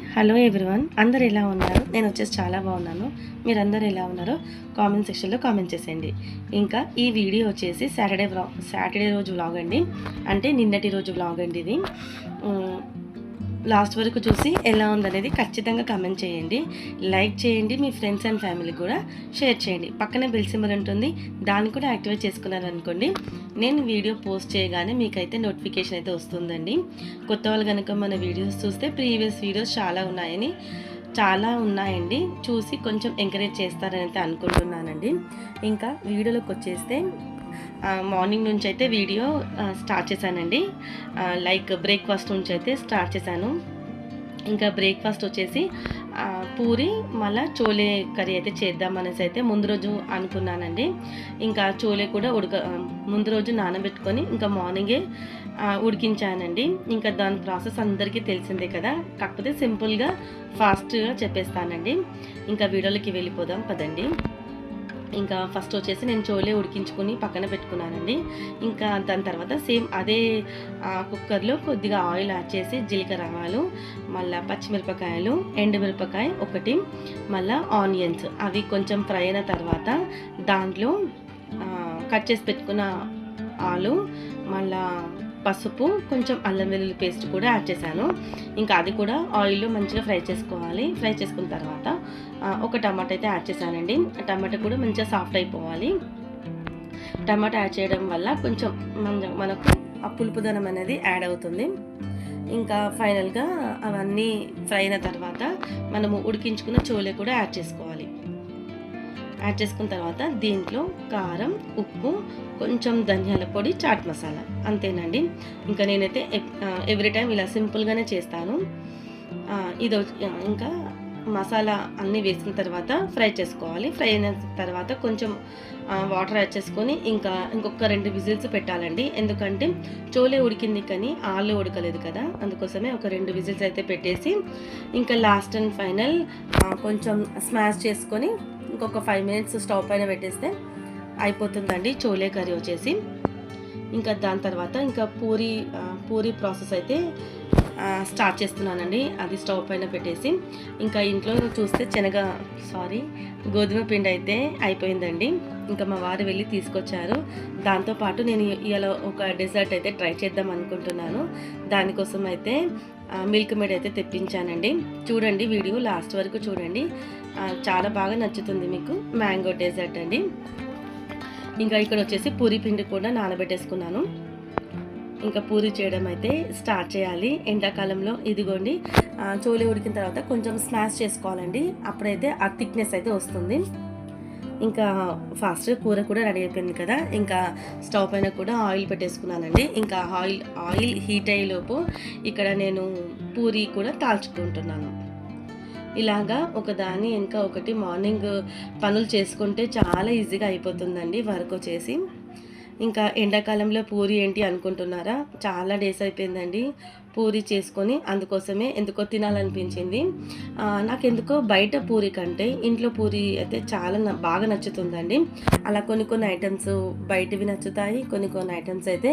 Hello everyone, అందరు ఎలా ఉన్నారు? నేను వచ్చేసి చాలా బాగున్నాను. మీరందరూ ఎలా ఉన్నారో కామెంట్ సెక్షన్లో కామెంట్ చేసేయండి. ఇంకా ఈ వీడియో వచ్చేసి సాటర్డే రోజు వ్లాగ్ అండి. అంటే నిన్నటి రోజు వ్లాగ్ అండి ఇది. లాస్ట్ వరకు చూసి ఎలా ఉందనేది ఖచ్చితంగా కామెంట్ చేయండి, లైక్ చేయండి, మీ ఫ్రెండ్స్ అండ్ ఫ్యామిలీకి కూడా షేర్ చేయండి. పక్కనే బెల్ సింబల్ ఉంటుంది, దాన్ని కూడా యాక్టివేట్ చేసుకున్నారనుకోండి, నేను వీడియో పోస్ట్ చేయగానే మీకైతే నోటిఫికేషన్ అయితే వస్తుందండి. కొత్త వాళ్ళు కనుక మన వీడియోస్ చూస్తే ప్రీవియస్ వీడియోస్ చాలా ఉన్నాయండి, చూసి కొంచెం ఎంకరేజ్ చేస్తారని అయితే అనుకుంటున్నానండి. ఇంకా వీడియోలోకి వచ్చేస్తే మార్నింగ్ నుంచి అయితే వీడియో స్టార్ట్ చేశానండి. లైక్ బ్రేక్ఫాస్ట్ నుంచి అయితే స్టార్ట్ చేశాను. ఇంకా బ్రేక్ఫాస్ట్ వచ్చేసి పూరి మళ్ళీ చోలే కర్రీ అయితే చేద్దామనేసి అయితే ముందు రోజు అనుకున్నానండి. ఇంకా చోలే కూడా ముందు రోజు నానబెట్టుకొని ఇంకా మార్నింగే ఉడికించానండి. ఇంకా దాని ప్రాసెస్ అందరికీ తెలిసిందే కదా, కాకపోతే సింపుల్గా ఫాస్ట్గా చెప్పేస్తానండి. ఇంకా వీడియోలోకి వెళ్ళిపోదాం పదండి. ఇంకా ఫస్ట్ వచ్చేసి నేను చోలే ఉడికించుకొని పక్కన పెట్టుకున్నానండి. ఇంకా దాని తర్వాత సేమ్ అదే కుక్కర్లో కొద్దిగా ఆయిల్ యాడ్ చేసి జీలకర్ర ఆవాలు, మళ్ళీ పచ్చిమిరపకాయలు, ఎండుమిరపకాయ ఒకటి, మళ్ళీ ఆనియన్స్ అవి కొంచెం ఫ్రై అయిన తర్వాత దాంట్లో కట్ చేసి పెట్టుకున్న ఆలు, మళ్ళీ పసుపు, కొంచెం అల్లం వెల్లుల్లి పేస్ట్ కూడా యాడ్ చేశాను. ఇంకా అది కూడా ఆయిల్లో మంచిగా ఫ్రై చేసుకోవాలి. ఫ్రై చేసుకున్న తర్వాత ఒక టమాటా అయితే యాడ్ చేశానండి. టమాటా కూడా మంచిగా సాఫ్ట్ అయిపోవాలి. టమాటా యాడ్ చేయడం వల్ల కొంచెం మనకు ఆ పులుపుదనం అనేది యాడ్ అవుతుంది. ఇంకా ఫైనల్గా అవన్నీ ఫ్రై అయిన తర్వాత మనము ఉడికించుకున్న చోలే కూడా యాడ్ చేసుకోవాలి. యాడ్ చేసుకున్న తర్వాత దీంట్లో కారం, ఉప్పు, కొంచెం ధనియాల పొడి, చాట్ మసాలా, అంతేనండి. ఇంకా నేనైతే ఎవ్రీ టైం ఇలా సింపుల్గానే చేస్తాను. ఇది ఇంకా మసాలా అన్నీ వేసిన తర్వాత ఫ్రై చేసుకోవాలి. ఫ్రై అయిన తర్వాత కొంచెం వాటర్ యాడ్ చేసుకొని ఇంకొక 2 విజిల్స్ పెట్టాలండి. ఎందుకంటే చోలే ఉడికింది కానీ ఆలు ఉడకలేదు కదా, అందుకోసమే ఒక 2 విజిల్స్ అయితే పెట్టేసి ఇంకా లాస్ట్ అండ్ ఫైనల్ కొంచెం స్మాష్ చేసుకొని ఇంకొక 5 మినిట్స్ స్టవ్ పైన పెట్టేస్తే అయిపోతుందండి చోలే కర్రీ వచ్చేసి. ఇంకా దాని తర్వాత ఇంకా పూరి ప్రాసెస్ అయితే స్టార్ట్ చేస్తున్నానండి. అది స్టవ్ పైన పెట్టేసి ఇంకా ఇంట్లో చూస్తే గోధుమ పిండి అయితే అయిపోయిందండి. ఇంకా మా వారు వెళ్ళి తీసుకొచ్చారు. దాంతోపాటు నేను ఇలా ఒక డెజర్ట్ అయితే ట్రై చేద్దాం అనుకుంటున్నాను. దానికోసం అయితే మిల్క్ మేడ్ అయితే తెప్పించానండి. చూడండి, వీడియో లాస్ట్ వరకు చూడండి, చాలా బాగా నచ్చుతుంది మీకు. మ్యాంగో డెజర్ట్ అండి. ఇంకా ఇక్కడ వచ్చేసి పూరి పిండి కూడా నానబెట్టేసుకున్నాను. ఇంకా పూరి చేయడం అయితే స్టార్ట్ చేయాలి. ఎండాకాలంలో ఇదిగోండి చోలే ఉడికిన తర్వాత కొంచెం స్మాష్ చేసుకోవాలండి, అప్పుడైతే ఆ థిక్నెస్ అయితే వస్తుంది. ఇంకా ఫాస్ట్గా కూర కూడా రెడీ అయిపోయింది కదా, ఇంకా స్టవ్ పైన కూడా ఆయిల్ పెట్టేసుకున్నానండి. ఇంకా ఆయిల్ హీట్ అయ్యేలోపు ఇక్కడ నేను పూరి కూడా తాల్చుకుంటున్నాను. ఇలాగా ఒకదాని ఇంకా ఒకటి మార్నింగ్ పనులు చేసుకుంటే చాలా ఈజీగా అయిపోతుందండి వర్క్ వచ్చేసి. ఇంకా ఎండాకాలంలో పూరి ఏంటి అనుకుంటున్నారా, చాలా డేస్ అయిపోయిందండి పూరి చేసుకొని, అందుకోసమే ఎందుకో తినాలనిపించింది. నాకెందుకో బయట పూరి కంటే ఇంట్లో పూరి అయితే చాలా బాగా నచ్చుతుందండి. అలా కొన్ని ఐటమ్స్ బయటవి నచ్చుతాయి, కొన్ని ఐటమ్స్ అయితే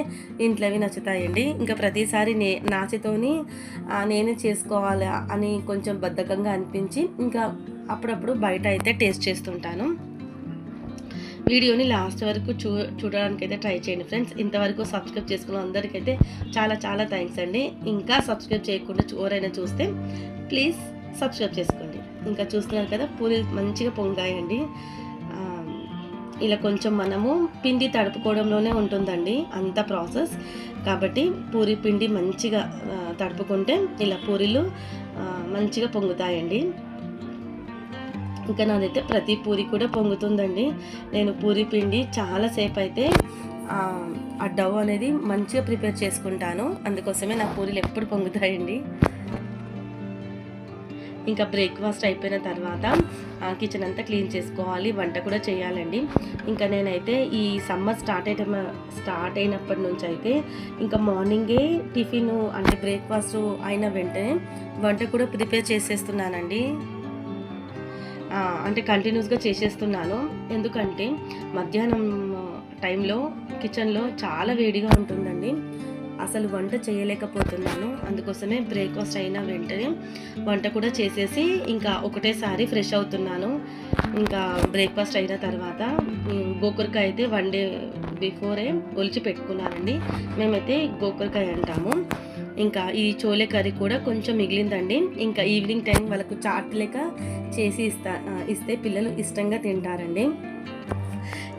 ఇంట్లోవి నచ్చుతాయండి. ఇంకా ప్రతిసారి నాచితోని నేనే చేసుకోవాలి అని కొంచెం బద్ధకంగా అనిపించి ఇంకా అప్పుడప్పుడు బయట అయితే టేస్ట్ చేస్తుంటాను. వీడియోని లాస్ట్ వరకు చూడడానికి అయితే ట్రై చేయండి ఫ్రెండ్స్. ఇంతవరకు సబ్స్క్రైబ్ చేసుకున్న అందరికైతే చాలా థ్యాంక్స్ అండి. ఇంకా సబ్స్క్రైబ్ చేయకుండా ఎవరైనా చూస్తే ప్లీజ్ సబ్స్క్రైబ్ చేసుకోండి. ఇంకా చూస్తున్నారు కదా, పూరి మంచిగా పొంగాయండి. ఇలా కొంచెం మనము పిండి తడుపుకోవడంలోనే ఉంటుందండి అంత ప్రాసెస్. కాబట్టి పూరి పిండి మంచిగా తడుపుకుంటే ఇలా పూరీలు మంచిగా పొంగుతాయండి. ఇంకా నాదైతే ప్రతి పూరి కూడా పొంగుతుందండి. నేను పూరి పిండి చాలాసేపు అయితే ఆ డవ్ అనేది మంచిగా ప్రిపేర్ చేసుకుంటాను, అందుకోసమే నా పూరీలు ఎప్పుడు పొంగుతాయండి. ఇంకా బ్రేక్ఫాస్ట్ అయిపోయిన తర్వాత కిచెన్ అంతా క్లీన్ చేసుకోవాలి, వంట కూడా చేయాలండి. ఇంకా నేనైతే ఈ సమ్మర్ స్టార్ట్ అయినప్పటి నుంచి అయితే ఇంకా మార్నింగే టిఫిన్ అంటే బ్రేక్ఫాస్ట్ అయిన వెంటనే వంట కూడా ప్రిపేర్ చేసేస్తున్నానండి. అంటే కంటిన్యూస్గా చేసేస్తున్నాను. ఎందుకంటే మధ్యాహ్నం టైంలో కిచెన్లో చాలా వేడిగా ఉంటుందండి. అసలు వంట చేయలేకపోతున్నాను. అందుకోసమే బ్రేక్ఫాస్ట్ అయిన వెంటనే వంట కూడా చేసేసి ఇంకా ఒకటేసారి ఫ్రెష్ అవుతున్నాను. ఇంకా బ్రేక్ఫాస్ట్ అయిన తర్వాత గోకరకాయ అయితే 1 డే బిఫోరే ఒలిచి పెట్టుకున్నానండి. మేమైతే గోకరకాయ అంటాము. ఇంకా ఈ చోలే కర్రీ కూడా కొంచెం మిగిలిందండి. ఇంకా ఈవినింగ్ టైం వాళ్ళకు చాట్ లెక్క చేసి ఇస్తే పిల్లలు ఇష్టంగా తింటారండి.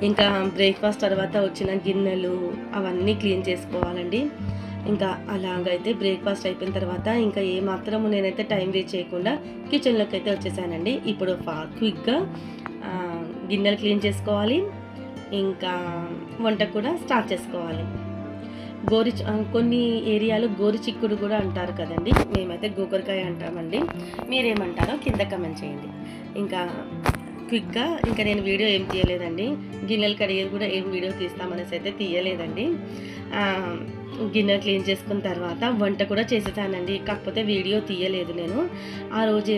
ఇంకా బ్రేక్ఫాస్ట్ తర్వాత వచ్చిన గిన్నెలు అవన్నీ క్లీన్ చేసుకోవాలండి. ఇంకా అలాగైతే బ్రేక్ఫాస్ట్ అయిపోయిన తర్వాత ఇంకా ఏమాత్రము నేనైతే టైం వేస్ట్ చేయకుండా కిచెన్లోకి అయితే వచ్చేసానండి. ఇప్పుడు క్విక్గా గిన్నెలు క్లీన్ చేసుకోవాలి, ఇంకా వంట కూడా స్టార్ట్ చేసుకోవాలి. కొన్ని ఏరియాలో గోరుచిక్కుడు కూడా అంటారు కదండి, మేమైతే గోకరకాయ అంటామండి. మీరేమంటారో కింద కమెంట్ చేయండి. ఇంకా క్విక్గా ఇంకా నేను వీడియో ఏం తీయలేదండి, గిన్నెలు కడిగేది కూడా ఏం వీడియో తీస్తామనేసి అయితే తీయలేదండి. గిన్నెలు క్లీన్ చేసుకున్న తర్వాత వంట కూడా చేసేసానండి. కాకపోతే వీడియో తీయలేదు నేను. ఆ రోజు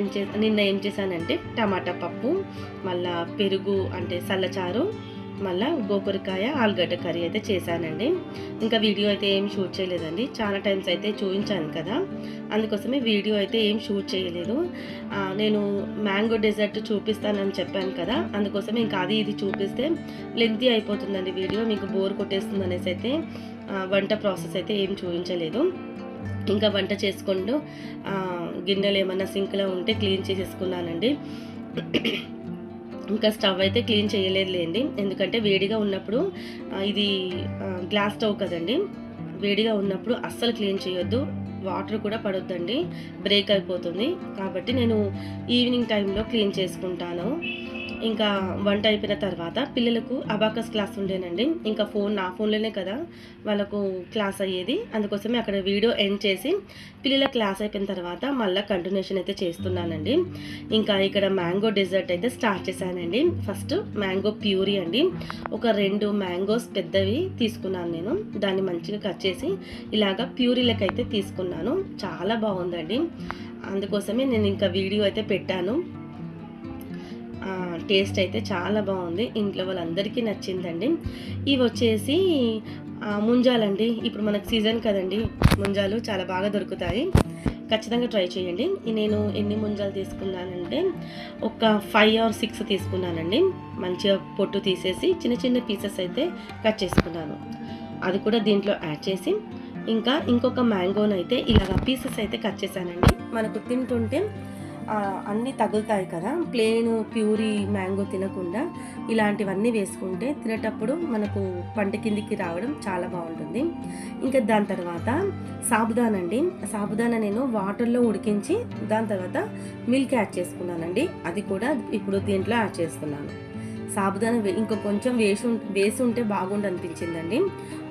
నిన్న ఏం చేశానంటే టమాటా పప్పు, మళ్ళా పెరుగు అంటే చల్లచారు, మళ్ళీ గోకరకాయ ఆలుగడ్డ కర్రీ అయితే చేశానండి. ఇంకా వీడియో అయితే ఏం షూట్ చేయలేదండి. చాలా టైమ్స్ అయితే చూపించాను కదా, అందుకోసమే వీడియో అయితే ఏం షూట్ చేయలేదు. నేను మ్యాంగో డెజర్ట్ చూపిస్తానని చెప్పాను కదా, అందుకోసమే ఇంకా అది ఇది చూపిస్తే లెంతీ అయిపోతుందండి వీడియో, మీకు బోర్ కొట్టేస్తుంది అనేసి అయితే వంట ప్రాసెస్ అయితే ఏం చూపించలేదు. ఇంకా వంట చేసుకుంటూ గిన్నెలు ఏమన్నా సింక్లో ఉంటే క్లీన్ చేసేసుకున్నానండి. ఇంకా స్టవ్ అయితే క్లీన్ చేయలేదులేండి, ఎందుకంటే వేడిగా ఉన్నప్పుడు ఇది గ్లాస్ స్టవ్ కదండి, వేడిగా ఉన్నప్పుడు అస్సలు క్లీన్ చేయొద్దు, వాటర్ కూడా పడొద్దండి, బ్రేక్ అయిపోతుంది. కాబట్టి నేను ఈవినింగ్ టైంలో క్లీన్ చేసుకుంటాను. ఇంకా వంట అయిపోయిన తర్వాత పిల్లలకు అబాకస్ క్లాస్ ఉండేనండి. ఇంకా నా ఫోన్లోనే కదా వాళ్ళకు క్లాస్ అయ్యేది, అందుకోసమే అక్కడ వీడియో ఎండ్ చేసి పిల్లల క్లాస్ అయిపోయిన తర్వాత మళ్ళీ కంటిన్యూషన్ అయితే చేస్తున్నానండి. ఇంకా ఇక్కడ మ్యాంగో డెజర్ట్ అయితే స్టార్ట్ చేశానండి. ఫస్ట్ మ్యాంగో ప్యూరీ అండి, ఒక 2 మ్యాంగోస్ పెద్దవి తీసుకున్నాను నేను, దాన్ని మంచిగా కట్ చేసి ఇలాగా ప్యూరీలకు అయితే తీసుకున్నాను. చాలా బాగుందండి, అందుకోసమే నేను ఇంకా వీడియో అయితే పెట్టాను. టేస్ట్ అయితే చాలా బాగుంది, ఇంట్లో వాళ్ళందరికీ నచ్చిందండి. ఇవి వచ్చేసి ముంజాలండి, ఇప్పుడు మనకు సీజన్ కదండి, ముంజాలు చాలా బాగా దొరుకుతాయి, ఖచ్చితంగా ట్రై చేయండి. నేను ఎన్ని ముంజాలు తీసుకున్నానంటే ఒక 5 or 6 తీసుకున్నానండి. మంచిగా పొట్టు తీసేసి చిన్న చిన్న పీసెస్ అయితే కట్ చేసుకున్నాను, అది కూడా దీంట్లో యాడ్ చేసి ఇంకా ఇంకొక మ్యాంగోని అయితే ఇలాగ పీసెస్ అయితే కట్ చేశానండి. మనకు తింటుంటే అన్నీ తగులుతాయి కదా, ప్లెయిన్ ప్యూరీ మ్యాంగో తినకుండా ఇలాంటివన్నీ వేసుకుంటే తినేటప్పుడు మనకు పంట కిందికి రావడం చాలా బాగుంటుంది. ఇంకా దాని తర్వాత సాబుదానా నేను వాటర్లో ఉడికించి దాని తర్వాత మిల్క్ యాడ్ చేసుకున్నానండి, అది కూడా ఇప్పుడు దీంట్లో యాడ్ చేస్తున్నాను. సాబుదానా ఇంకో కొంచెం వేసి ఉంటే బాగుండు అనిపించిందండి,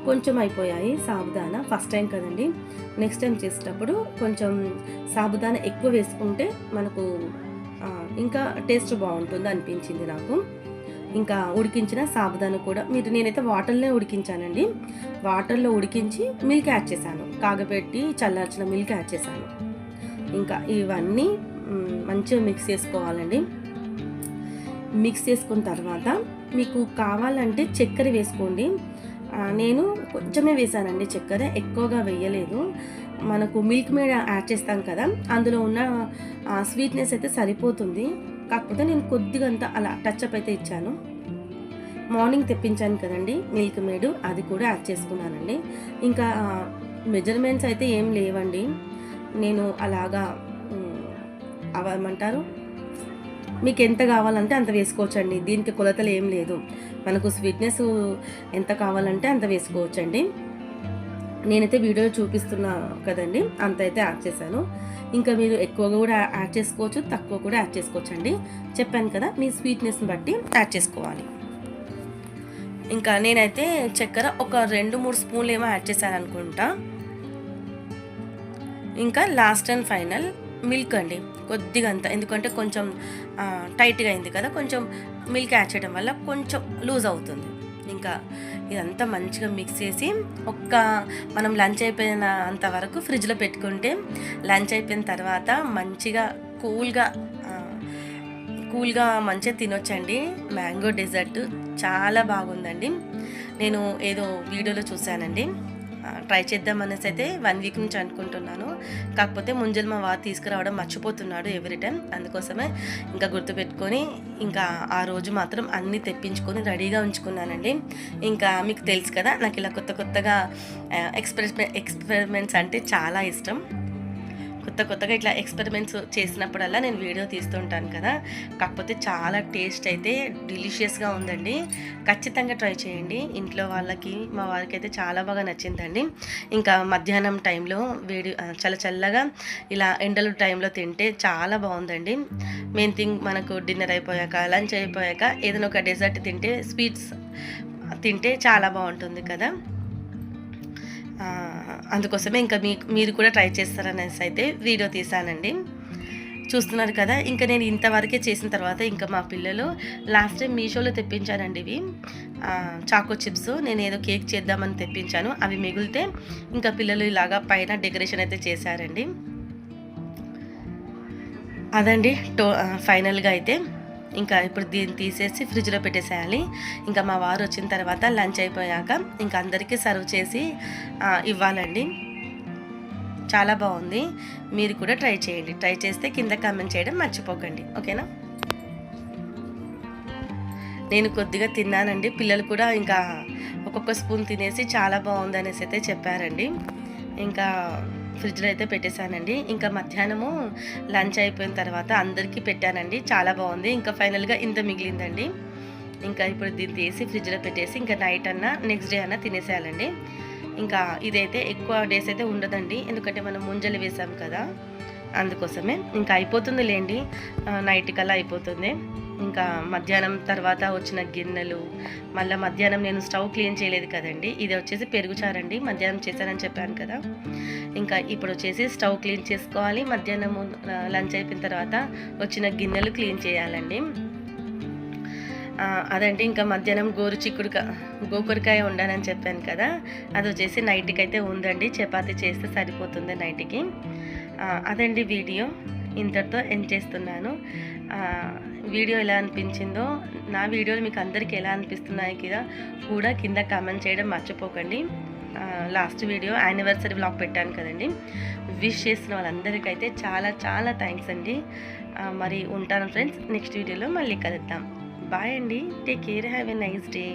కొంచెం అయిపోయాయి సాబుదానా, ఫస్ట్ టైం కదండి, నెక్స్ట్ టైం చేసేటప్పుడు కొంచెం సాబుదానా ఎక్కువ వేసుకుంటే మనకు ఇంకా టేస్ట్ బాగుంటుంది అనిపించింది నాకు. ఇంకా ఉడికించిన సాబుదానా కూడా నేనైతే వాటర్లోనే ఉడికించానండి, వాటర్లో ఉడికించి మిల్క్ యాడ్ చేశాను, కాగబెట్టి చల్లార్చిన మిల్క్ యాడ్ చేశాను. ఇంకా ఇవన్నీ మంచిగా మిక్స్ చేసుకోవాలండి. మిక్స్ చేసుకున్న తర్వాత మీకు కావాలంటే చక్కెర వేసుకోండి, నేను కొంచెమే వేసానండి చక్కెర, ఎక్కువగా వేయలేదు. మనకు మిల్క్ మేడ్ యాడ్ చేస్తాం కదా, అందులో ఉన్న స్వీట్నెస్ అయితే సరిపోతుంది. కాకపోతే నేను కొద్దిగా అంతా అలా టచ్అప్ అయితే ఇచ్చాను. మార్నింగ్ తెప్పించాను కదండి మిల్క్ మేడ్, అది కూడా యాడ్ చేసుకున్నానండి. ఇంకా మెజర్మెంట్స్ అయితే ఏం లేవండి, నేను అలాగా అవేమంటారు, మీకు ఎంత కావాలంటే అంత వేసుకోవచ్చండి, దీనికి కొలతలు ఏం లేదు, మనకు స్వీట్నెస్ ఎంత కావాలంటే అంత వేసుకోవచ్చండి. నేనైతే వీడియోలో చూపిస్తున్నా కదండి, అంత అయితే యాడ్ చేశాను. ఇంకా మీరు ఎక్కువగా కూడా యాడ్ చేసుకోవచ్చు, తక్కువ కూడా యాడ్ చేసుకోవచ్చు అండి, చెప్పాను కదా, మీ స్వీట్నెస్ని బట్టి యాడ్ చేసుకోవాలి. ఇంకా నేనైతే చక్కెర ఒక 2-3 స్పూన్లు ఏమో యాడ్ చేశాను అనుకుంటా. ఇంకా లాస్ట్ అండ్ ఫైనల్ మిల్క్ అండి, కొద్దిగా అంత, ఎందుకంటే కొంచెం టైట్గా అయింది కదా, కొంచెం మిల్క్ యాడ్ చేయడం వల్ల కొంచెం లూజ్ అవుతుంది. ఇంకా ఇదంతా మంచిగా మిక్స్ చేసి మనం లంచ్ అయిపోయిన అంతవరకు ఫ్రిడ్జ్లో పెట్టుకుంటే లంచ్ అయిపోయిన తర్వాత మంచిగా కూల్గా మంచిగా తినొచ్చండి. మ్యాంగో డెజర్ట్ చాలా బాగుందండి, నేను ఏదో వీడియోలో చూశానండి, ట్రై చేద్దామనేసి అయితే 1 వీక్ నుంచి అనుకుంటున్నాను. కాకపోతే ముంజలు మా వారు తీసుకురావడం మర్చిపోతున్నాడు ఎవ్రీ టైం. అందుకోసమే ఇంకా గుర్తుపెట్టుకొని ఇంకా ఆ రోజు మాత్రం అన్నీ తెప్పించుకొని రెడీగా ఉంచుకున్నానండి. ఇంకా మీకు తెలుసు కదా, నాకు ఇలా కొత్తగా ఎక్స్పెరిమెంట్స్ అంటే చాలా ఇష్టం. కొత్తగా ఇట్లా ఎక్స్పెరిమెంట్స్ చేసినప్పుడల్లా నేను వీడియో తీస్తుంటాను కదా. కాకపోతే చాలా టేస్ట్ అయితే డెలిషియస్గా ఉందండి. ఖచ్చితంగా ట్రై చేయండి. ఇంట్లో వాళ్ళకి, మా వారికి అయితే చాలా బాగా నచ్చిందండి. ఇంకా మధ్యాహ్నం టైంలో చల్లగా ఇలా ఎండల టైంలో తింటే చాలా బాగుందండి. మెయిన్ థింగ్ మనకు డిన్నర్ అయిపోయాక, లంచ్ అయిపోయాక ఏదైనా ఒక డెజర్ట్ తింటే, స్వీట్స్ తింటే చాలా బాగుంటుంది కదా. అందుకోసమే ఇంకా మీరు కూడా ట్రై చేస్తారనేసి అయితే వీడియో తీసానండి. చూస్తున్నారు కదా, ఇంకా నేను ఇంతవరకే చేసిన తర్వాత ఇంకా మా పిల్లలు లాస్ట్ టైం మీషోలో తెప్పించానండి ఇవి చాకో చిప్స్. నేను ఏదో కేక్ చేద్దామని తెప్పించాను, అవి మిగిలితే ఇంకా పిల్లలు ఇలాగా పైన డెకరేషన్ అయితే చేశారండి. అదండి ఫైనల్గా అయితే ఇంకా ఇప్పుడు దీన్ని తీసేసి ఫ్రిడ్జ్లో పెట్టేసేయాలి. ఇంకా మా వారు వచ్చిన తర్వాత లంచ్ అయిపోయాక ఇంకా అందరికీ సర్వ్ చేసి ఇవ్వాలండి. చాలా బాగుంది. మీరు కూడా ట్రై చేయండి. ట్రై చేస్తే కింద కామెంట్ చేయడం మర్చిపోకండి, ఓకేనా. నేను కొద్దిగా తిన్నానండి. పిల్లలు కూడా ఇంకా ఒక్కొక్క స్పూన్ తినేసి చాలా బాగుంది అనేసి అయితే చెప్పారండి. ఇంకా ఫ్రిడ్జ్లో అయితే పెట్టేశానండి. ఇంకా మధ్యాహ్నము లంచ్ అయిపోయిన తర్వాత అందరికీ పెట్టానండి. చాలా బాగుంది. ఇంకా ఫైనల్గా ఇంత మిగిలిందండి. ఇంకా ఇప్పుడు దీన్ని తీసి ఫ్రిడ్జ్లో పెట్టేసి ఇంకా నైట్ అన్నా నెక్స్ట్ డే అన్నా తినేసేయాలండి. ఇంకా ఇదైతే ఎక్కువ డేస్ అయితే ఉండదండి, ఎందుకంటే మనం ముంజలు వేసాం కదా, అందుకోసమే. ఇంకా అయిపోతుంది లేండి, నైట్ కల్లా అయిపోతుంది. ఇంకా మధ్యాహ్నం తర్వాత వచ్చిన గిన్నెలు, మళ్ళీ మధ్యాహ్నం నేను స్టవ్ క్లీన్ చేయలేదు కదండి. ఇది వచ్చేసి పెరుగుచారండి, మధ్యాహ్నం చేశానని చెప్పాను కదా. ఇంకా ఇప్పుడు వచ్చేసి స్టవ్ క్లీన్ చేసుకోవాలి. మధ్యాహ్నం లంచ్ అయిపోయిన తర్వాత వచ్చిన గిన్నెలు క్లీన్ చేయాలండి. అదండి. ఇంకా మధ్యాహ్నం గోకరకాయ వండానని చెప్పాను కదా, అది వచ్చేసి నైట్కి అయితే ఉందండి. చపాతీ చేస్తే సరిపోతుంది నైట్కి. అదండి వీడియో, ఇంతటితో ఎండ్ చేస్తున్నాను. వీడియో ఎలా అనిపించిందో, నా వీడియోలు మీకు అందరికీ ఎలా అనిపిస్తున్నాయి కూడా కింద కామెంట్ చేయడం మర్చిపోకండి. లాస్ట్ వీడియో యానివర్సరీ వ్లాగ్ పెట్టాను కదండి, విష్ చేసిన వాళ్ళందరికైతే చాలా చాలా థ్యాంక్స్ అండి. మరి ఉంటాను ఫ్రెండ్స్, నెక్స్ట్ వీడియోలో మళ్ళీ కలుద్దాం. బాయ్ అండి, take care, have a nice day.